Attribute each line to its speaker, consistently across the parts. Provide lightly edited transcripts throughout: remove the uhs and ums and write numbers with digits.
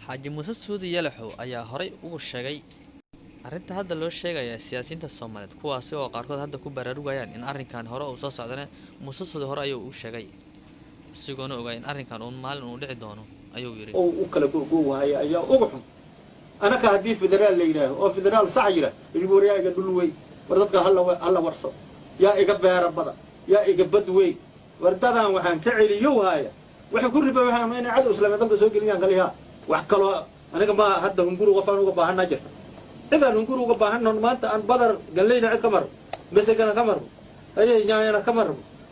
Speaker 1: Xaaji Muuse Suudi Yalaxow ayaa horay ugu sheegay arrinta hadda loo sheegaya siyaasiyiinta Soomaaliyeed kuwaasi oo qaarkood hadda ku baraarugayaan in arrinkan hore uu soo socdana Muuse Suudi hore ayuu u sheegay isagoona ogaa in arrinkan uu maalin uu dhici doono ayuu yiri
Speaker 2: oo u kala go'go'ay ayaa ugu xun anaka hadii federaal la yiraahdo oo federaal sax jira ribooriyaaga dhulway war dadka halla warso yaa iga beera bada yaa iga badway wardadan waxaan ka celiyo waaya waxa ku ribay waxaan inay cad islaamada dalka soo geliyaan kaliya wax kale aniga ma hadda hunguru qofaan uga baahanaa jirta idan hunguru uga baahanaa maanta aan badar galeyna cid ka mar mesegana ka mar ay nyaayana ka mar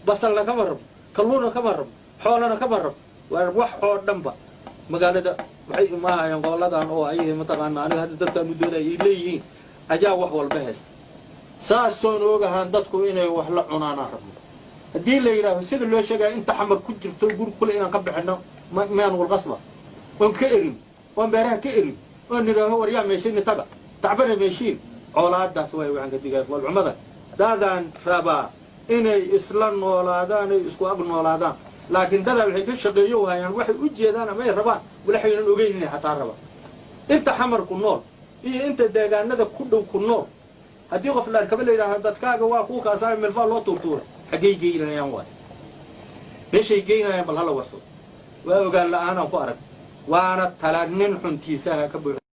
Speaker 2: basalna ka mar kalluuna ka mar xoolana ka mar war wax oo dhanba magaalada waxay ma hayaan qowladan oo ay mataqaana aniga hadda dadka mudooda ay leeyihiin ayaa wax walba haysta saasoon ogahan dadku inay wax la cunaan rabno hadii la yiraahdo sida loo sheegay inta xamar ku jirto gur kule inaan ka bixino maan wal qasba oo ka erin oo beeraha ka erin oo niraaho war yaa meeshin taga tacbana meeshin colaadaas way waxaan ka digaa wal cumada daadan raba inay isla noolaadaan ay isku ag noolaadaan laakiin dada waxay ka shaqeeyo waayaan waxay u jeedaan ama ay rabaan wala xaynan ogeyn inay xataa raba inta xamar ku nool iyo inta deegaanada ku dhow ku nool hadii qof la arkaba leeyahay dadkaaga waa ku kaasaa meel faa loo tuurtuuray xagee geynayaan waay meeshay geynayaan bal hala warso waa ogaan la'aan ku arag waana talaanin xuntiisaha ka buuxo